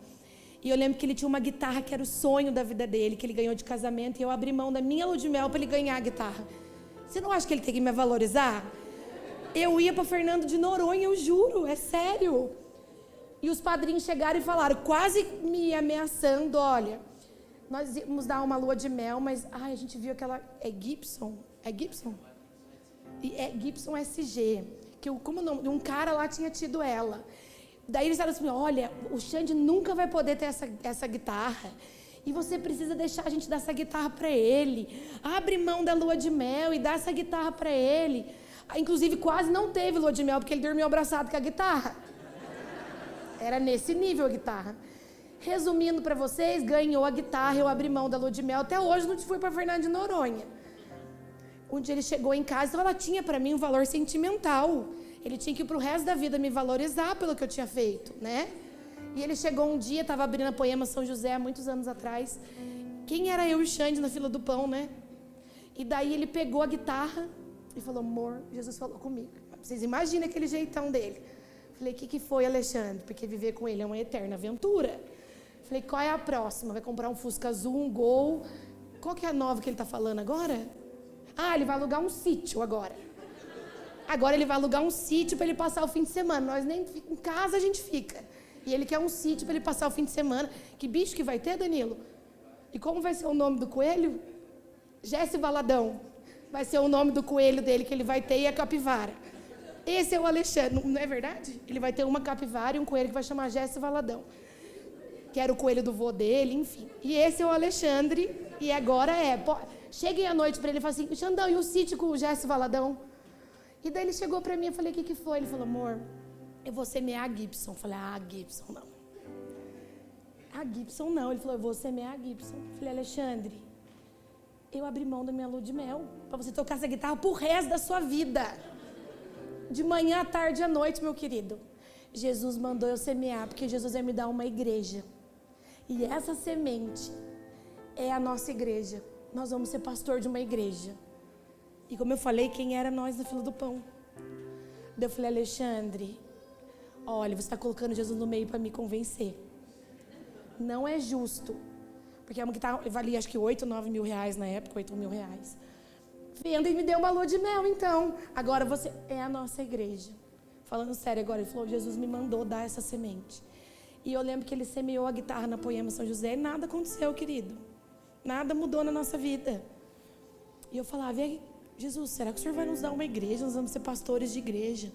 E eu lembro que ele tinha uma guitarra que era o sonho da vida dele, que ele ganhou de casamento, e eu abri mão da minha lua de mel para ele ganhar a guitarra. Você não acha que ele tem que me valorizar? Eu ia para Fernando de Noronha, eu juro, é sério. E os padrinhos chegaram e falaram, quase me ameaçando, olha, nós íamos dar uma lua de mel, mas a gente viu aquela, é Gibson? É Gibson? É Gibson SG, que como nome, um cara lá tinha tido ela. Daí eles falaram assim, olha, o Xande nunca vai poder ter essa guitarra, e você precisa deixar a gente dar essa guitarra para ele. Abre mão da lua de mel e dá essa guitarra para ele. Inclusive quase não teve lua de mel, porque ele dormiu abraçado com a guitarra. Era nesse nível a guitarra. Resumindo para vocês, ganhou a guitarra, eu abri mão da lua de mel, até hoje não fui para Fernando de Noronha. Um dia ele chegou em casa, então ela tinha para mim um valor sentimental. Ele tinha que ir para o resto da vida me valorizar pelo que eu tinha feito, né? E ele chegou um dia, estava abrindo a Poema São José há muitos anos atrás. Quem era eu e o Xande na fila do pão, né? E daí ele pegou a guitarra e falou, amor, Jesus falou comigo. Vocês imaginem aquele jeitão dele. Falei, o que foi, Alexandre? Porque viver com ele é uma eterna aventura. Falei, qual é a próxima? Vai comprar um Fusca Azul, um Gol. Qual que é a nova que ele está falando agora? Ah, ele vai alugar um sítio agora. Agora ele vai alugar um sítio para ele passar o fim de semana. Nós nem em casa a gente fica. E ele quer um sítio para ele passar o fim de semana. Que bicho que vai ter, Danilo? E como vai ser o nome do coelho? Jesse Valadão. Vai ser o nome do coelho dele que ele vai ter e a capivara. Esse é o Alexandre, não é verdade? Ele vai ter uma capivara e um coelho que vai chamar Jesse Valadão. Que era o coelho do vô dele, enfim. E esse é o Alexandre, e agora é. Cheguei à noite para ele e falei assim, Xandão, e o sítio com o Jesse Valadão? E daí ele chegou para mim e falei, o que foi? Ele falou, amor, eu vou semear a Gibson. Eu falei, Gibson não. A Gibson não. Ele falou, eu vou semear a Gibson. Eu falei, Alexandre, eu abri mão da minha lua de mel para você tocar essa guitarra pro resto da sua vida. De manhã, à tarde e à noite, meu querido. Jesus mandou eu semear, porque Jesus vai me dar uma igreja. E essa semente é a nossa igreja. Nós vamos ser pastor de uma igreja. E como eu falei, quem era nós na fila do pão? Daí eu falei, Alexandre, olha, você está colocando Jesus no meio para me convencer. Não é justo. Porque a guitarra valia acho que 8, 9 mil reais na época, 8 mil reais. Venda e me deu uma lua de mel, então. Agora você é a nossa igreja. Falando sério agora, ele falou, Jesus me mandou dar essa semente. E eu lembro que ele semeou a guitarra na Poema São José e nada aconteceu, querido. Nada mudou na nossa vida. E eu falava, Jesus, será que o Senhor vai nos dar uma igreja? Nós vamos ser pastores de igreja.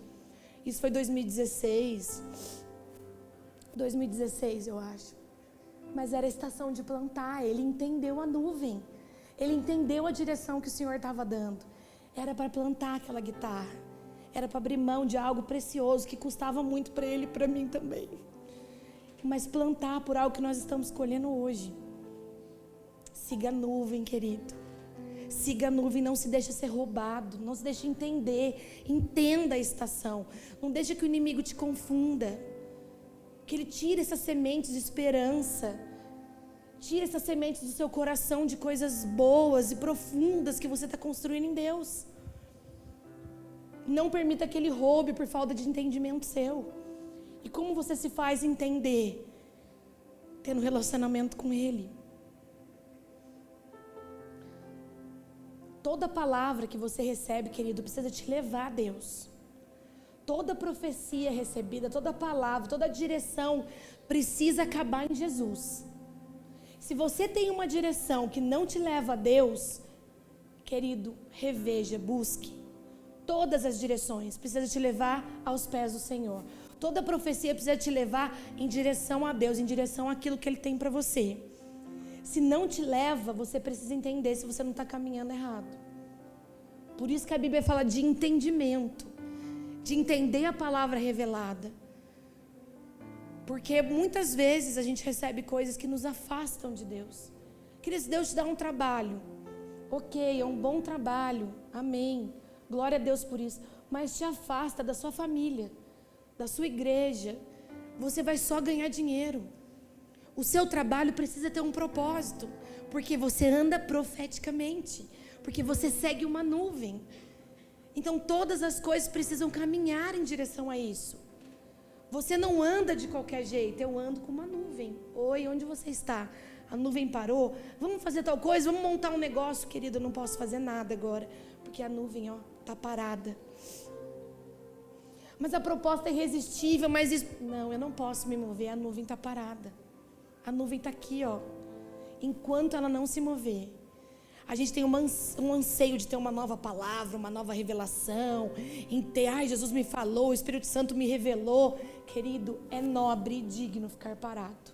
Isso foi 2016. 2016, eu acho. Mas era a estação de plantar. Ele entendeu a nuvem. Ele entendeu a direção que o Senhor estava dando. Era para plantar aquela guitarra. Era para abrir mão de algo precioso que custava muito para ele e para mim também. Mas plantar por algo que nós estamos colhendo hoje. Siga a nuvem, querido. Siga a nuvem, não se deixe ser roubado. Não se deixe entender. Entenda a estação. Não deixe que o inimigo te confunda. Que ele tire essas sementes de esperança. Tire essas sementes do seu coração de coisas boas e profundas que você está construindo em Deus. Não permita que ele roube por falta de entendimento seu. E como você se faz entender? Tendo relacionamento com ele. Toda palavra que você recebe, querido, precisa te levar a Deus. toda profecia recebida, toda palavra, toda direção precisa acabar em Jesus. Se você tem uma direção que não te leva a Deus, querido, reveja, busque. Todas as direções precisam te levar aos pés do Senhor. Toda profecia precisa te levar em direção a Deus, em direção àquilo que Ele tem para você. Se não te leva, você precisa entender se você não está caminhando errado. Por isso que a Bíblia fala de entendimento, de entender a palavra revelada. Porque muitas vezes a gente recebe coisas que nos afastam de Deus. Querido, se Deus te dá um trabalho, ok, é um bom trabalho, amém, glória a Deus por isso, mas te afasta da sua família, da sua igreja, você vai só ganhar dinheiro. O seu trabalho precisa ter um propósito, porque você anda profeticamente, porque você segue uma nuvem. Então todas as coisas precisam caminhar em direção a isso. Você não anda de qualquer jeito, eu ando com uma nuvem. Oi, onde você está? A nuvem parou? Vamos fazer tal coisa? Vamos montar um negócio? Querido, eu não posso fazer nada agora, porque a nuvem está parada. Mas a proposta é irresistível, mas isso... Não, eu não posso me mover, a nuvem está parada. A nuvem está aqui, ó. Enquanto ela não se mover. A gente tem um anseio de ter uma nova palavra, uma nova revelação. Em ter, ai, Jesus me falou, o Espírito Santo me revelou. Querido, é nobre e digno ficar parado.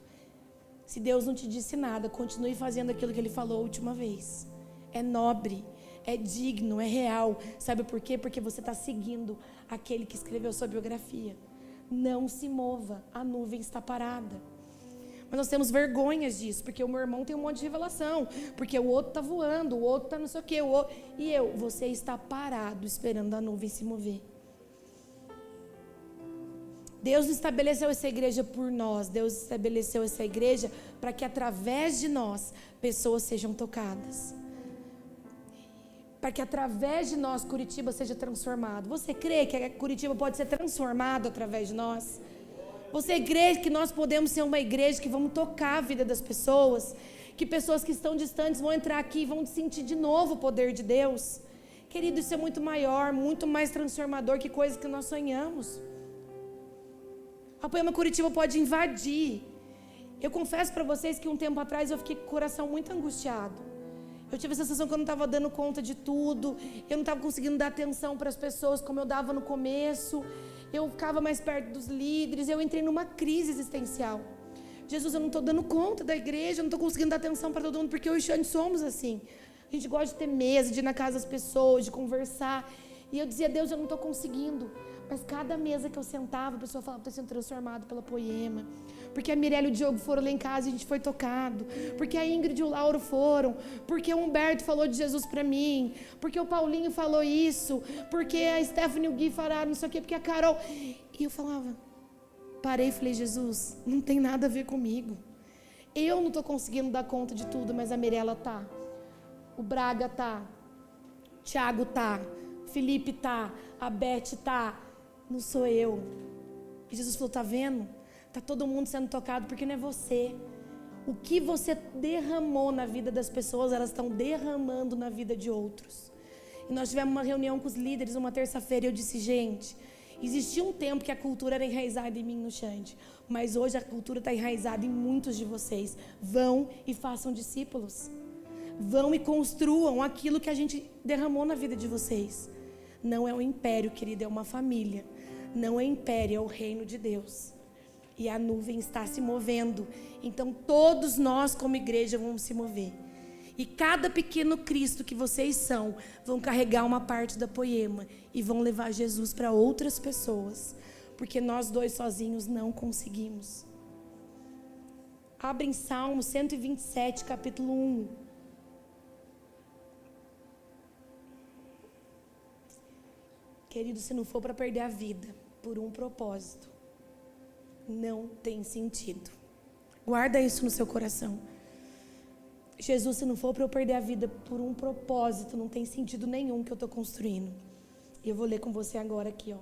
Se Deus não te disse nada, continue fazendo aquilo que Ele falou a última vez. É nobre, é digno, é real. Sabe por quê? Porque você está seguindo aquele que escreveu sua biografia. Não se mova, a nuvem está parada. Mas nós temos vergonhas disso, porque o meu irmão tem um monte de revelação, porque o outro está voando, o outro está não sei o quê, você está parado esperando a nuvem se mover. Deus não estabeleceu essa igreja por nós, Deus estabeleceu essa igreja para que através de nós, pessoas sejam tocadas. Para que através de nós, Curitiba seja transformado. Você crê que Curitiba pode ser transformado através de nós? Você crê que nós podemos ser uma igreja que vamos tocar a vida das pessoas? Que pessoas que estão distantes vão entrar aqui e vão sentir de novo o poder de Deus? Querido, isso é muito maior, muito mais transformador que coisas que nós sonhamos. A Poema Curitiba pode invadir. Eu confesso para vocês que um tempo atrás eu fiquei com o coração muito angustiado. Eu tive a sensação que eu não estava dando conta de tudo. Eu não estava conseguindo dar atenção para as pessoas como eu dava no começo. Eu ficava mais perto dos líderes. Eu entrei numa crise existencial. Jesus, eu não estou dando conta da igreja. Eu não estou conseguindo dar atenção para todo mundo. Porque eu e o Xande somos assim. A gente gosta de ter mesa, de ir na casa das pessoas, de conversar. E eu dizia, Deus, eu não estou conseguindo. Mas cada mesa que eu sentava, a pessoa falava, estou sendo transformado pela Poema. Porque a Mirella e o Diogo foram lá em casa e a gente foi tocado. Porque a Ingrid e o Lauro foram. Porque o Humberto falou de Jesus para mim. Porque o Paulinho falou isso. Porque a Stephanie e o Gui falaram não sei o quê. Porque a Carol... E eu falava, parei e falei, Jesus, não tem nada a ver comigo. Eu não estou conseguindo dar conta de tudo, mas a Mirella tá. O Braga tá. O Thiago tá. Felipe tá. A Beth tá. Não sou eu. E Jesus falou, tá vendo? Tá todo mundo sendo tocado porque não é você. O que você derramou na vida das pessoas, elas estão derramando na vida de outros. E nós tivemos uma reunião com os líderes uma terça-feira e eu disse, gente, existia um tempo que a cultura era enraizada em mim, no Xande, mas hoje a cultura está enraizada em muitos de vocês. Vão e façam discípulos. Vão e construam aquilo que a gente derramou na vida de vocês. Não é um império, querido, é uma família. Não é império, é o reino de Deus. E a nuvem está se movendo. Então todos nós como igreja vamos se mover. E cada pequeno Cristo que vocês são, vão carregar uma parte da Poema e vão levar Jesus para outras pessoas. Porque nós dois sozinhos não conseguimos. Abre em Salmo 127, capítulo 1. Querido, se não for para perder a vida por um propósito, não tem sentido. Guarda isso no seu coração. Jesus, se não for para eu perder a vida por um propósito, não tem sentido nenhum que eu estou construindo. E eu vou ler com você agora aqui, ó.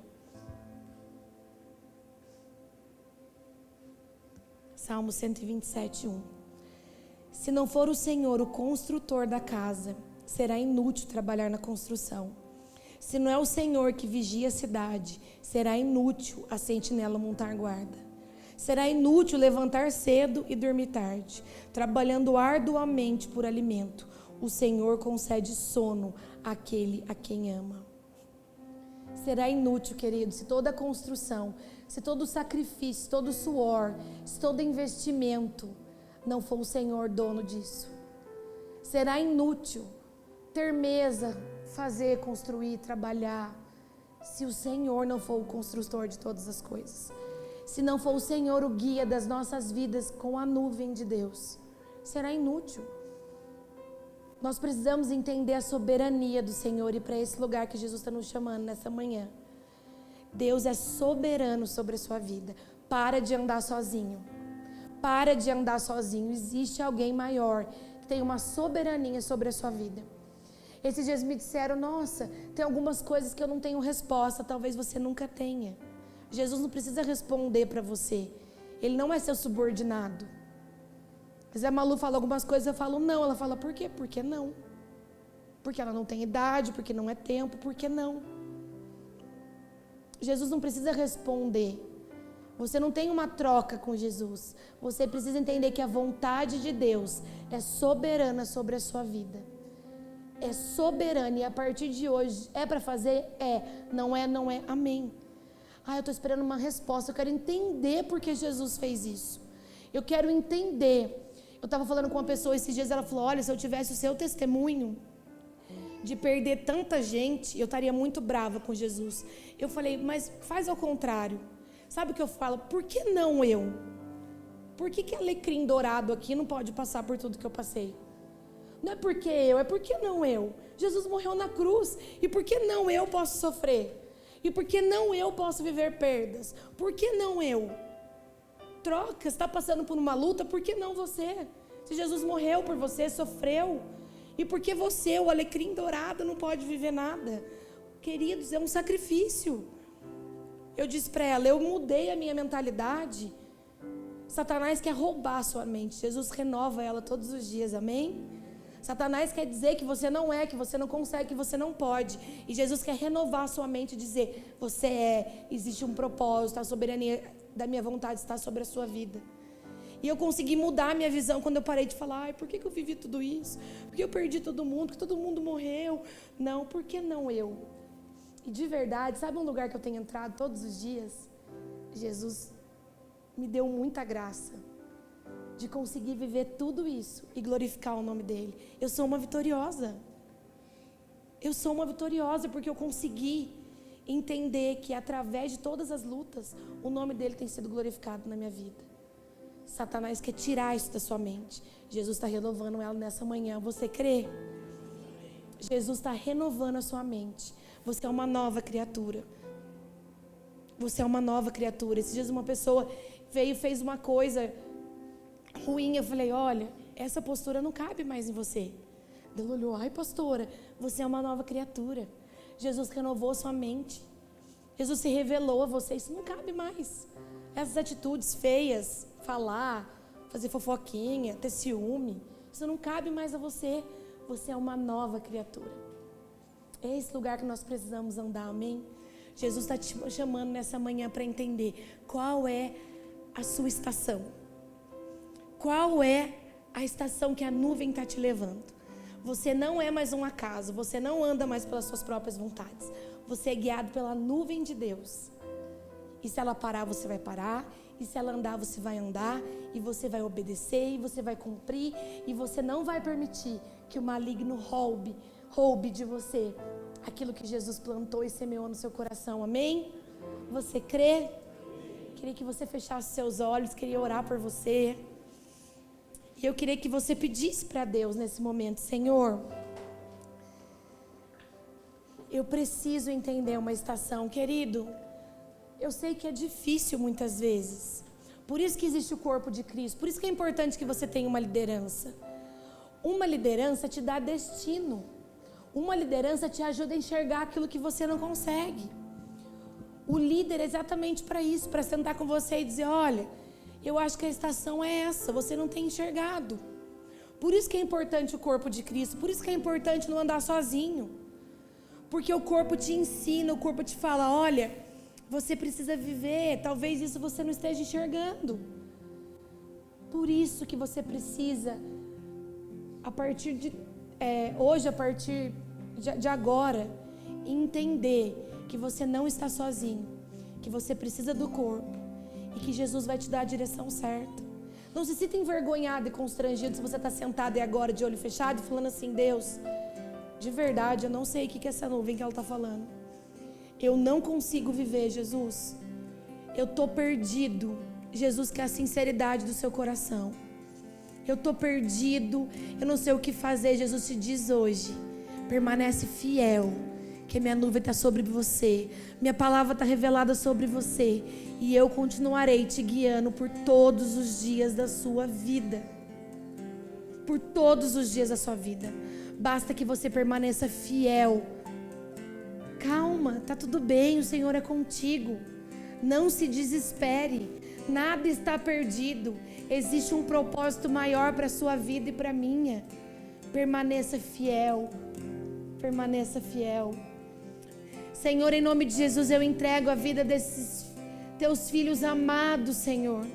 Salmo 127, 1. Se não for o Senhor o construtor da casa, será inútil trabalhar na construção. Se não é o Senhor que vigia a cidade, será inútil a sentinela montar guarda. Será inútil levantar cedo e dormir tarde, trabalhando arduamente por alimento. O Senhor concede sono àquele a quem ama. Será inútil, querido, se toda a construção, se todo o sacrifício, todo o suor, se todo investimento não for o Senhor dono disso. Será inútil ter mesa, fazer, construir, trabalhar, se o Senhor não for o construtor de todas as coisas. Se não for o Senhor o guia das nossas vidas com a nuvem de Deus, será inútil. Nós precisamos entender a soberania do Senhor, e para esse lugar que Jesus está nos chamando nessa manhã. Deus é soberano sobre a sua vida. Para de andar sozinho. Para de andar sozinho. Existe alguém maior que tem uma soberania sobre a sua vida. Esses dias me disseram, nossa, tem algumas coisas que eu não tenho resposta, talvez você nunca tenha. Jesus não precisa responder para você. Ele não é seu subordinado. Mas a Malu fala algumas coisas, eu falo não. Ela fala, por quê? Por que não? Porque ela não tem idade, porque não é tempo, por que não? Jesus não precisa responder. Você não tem uma troca com Jesus. Você precisa entender que a vontade de Deus é soberana sobre a sua vida. É soberana, e a partir de hoje, é para fazer? É. Não é, não é. Amém. Eu estou esperando uma resposta. Eu quero entender por que Jesus fez isso. Eu quero entender. Eu estava falando com uma pessoa esses dias, ela falou, olha, se eu tivesse o seu testemunho de perder tanta gente, eu estaria muito brava com Jesus. Eu falei, mas faz ao contrário. Sabe o que eu falo? Por que não eu? Por que alecrim dourado aqui não pode passar por tudo que eu passei? Não é porque eu, é porque não eu. Jesus morreu na cruz. E por que não eu posso sofrer? E por que não eu posso viver perdas? Por que não eu? Troca, você está passando por uma luta, por que não você? Se Jesus morreu por você, sofreu. E por que você, o alecrim dourado, não pode viver nada? Queridos, é um sacrifício. Eu disse para ela, eu mudei a minha mentalidade. Satanás quer roubar a sua mente. Jesus renova ela todos os dias, amém? Satanás quer dizer que você não é, que você não consegue, que você não pode. E Jesus quer renovar a sua mente e dizer, você é, existe um propósito, a soberania da minha vontade está sobre a sua vida. E eu consegui mudar a minha visão quando eu parei de falar, por que eu vivi tudo isso? Por que eu perdi todo mundo? Por que todo mundo morreu? Não, por que não eu? E de verdade, sabe um lugar que eu tenho entrado todos os dias? Jesus me deu muita graça de conseguir viver tudo isso e glorificar o nome dele. Eu sou uma vitoriosa. Eu sou uma vitoriosa porque eu consegui entender que através de todas as lutas, o nome dele tem sido glorificado na minha vida. Satanás quer tirar isso da sua mente. Jesus está renovando ela nessa manhã. Você crê? Jesus está renovando a sua mente. Você é uma nova criatura. Você é uma nova criatura. Esses dias uma pessoa veio e fez uma coisa ruim. Eu falei, olha, essa postura não cabe mais em você. Ela olhou, ai pastora, você é uma nova criatura. Jesus renovou sua mente. Jesus se revelou a você. Isso não cabe mais. Essas atitudes feias, falar, fazer fofoquinha, ter ciúme, isso não cabe mais a você. Você é uma nova criatura. É esse lugar que nós precisamos andar, amém? Jesus está te chamando nessa manhã para entender qual é a sua estação. Qual é a estação que a nuvem está te levando? Você não é mais um acaso, você não anda mais pelas suas próprias vontades. Você é guiado pela nuvem de Deus. E se ela parar, você vai parar. E se ela andar, você vai andar. E você vai obedecer, e você vai cumprir. E você não vai permitir que o maligno roube de você aquilo que Jesus plantou e semeou no seu coração, amém? Você crê? Queria que você fechasse seus olhos, queria orar por você. E eu queria que você pedisse para Deus nesse momento, Senhor, eu preciso entender uma estação, querido. Eu sei que é difícil muitas vezes. Por isso que existe o corpo de Cristo. Por isso que é importante que você tenha uma liderança. Uma liderança te dá destino. Uma liderança te ajuda a enxergar aquilo que você não consegue. O líder é exatamente para isso, para sentar com você e dizer, olha, eu acho que a estação é essa, você não tem enxergado. Por isso que é importante o corpo de Cristo, por isso que é importante não andar sozinho. Porque o corpo te ensina, o corpo te fala, olha, você precisa viver, talvez isso você não esteja enxergando. Por isso que você precisa, a partir de hoje, a partir de agora, entender que você não está sozinho, que você precisa do corpo e que Jesus vai te dar a direção certa. Não se sinta envergonhado e constrangido se você está sentado e agora de olho fechado e falando assim, Deus, de verdade, eu não sei o que é essa nuvem que ela está falando. Eu não consigo viver, Jesus. Eu estou perdido. Jesus quer a sinceridade do seu coração. Eu estou perdido, eu não sei o que fazer. Jesus te diz hoje, permanece fiel, que minha nuvem está sobre você, minha palavra está revelada sobre você, e eu continuarei te guiando por todos os dias da sua vida. Por todos os dias da sua vida. Basta que você permaneça fiel. Calma, tá tudo bem, o Senhor é contigo. Não se desespere, nada está perdido. Existe um propósito maior para a sua vida e para a minha. Permaneça fiel. Permaneça fiel. Senhor, em nome de Jesus, eu entrego a vida desses teus filhos amados, Senhor.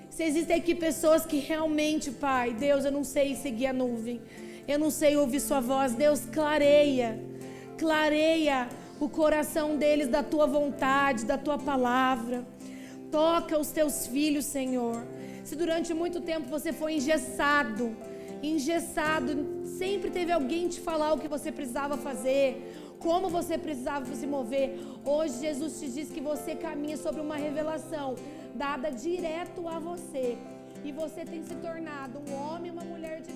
Se existem aqui pessoas que realmente, Pai, Deus, eu não sei seguir a nuvem, eu não sei ouvir sua voz, Deus, clareia o coração deles da tua vontade, da tua palavra. Toca os teus filhos, Senhor. Se durante muito tempo você foi engessado, sempre teve alguém te falar o que você precisava fazer, como você precisava se mover. Hoje Jesus te diz que você caminha sobre uma revelação dada direto a você. E você tem se tornado um homem e uma mulher de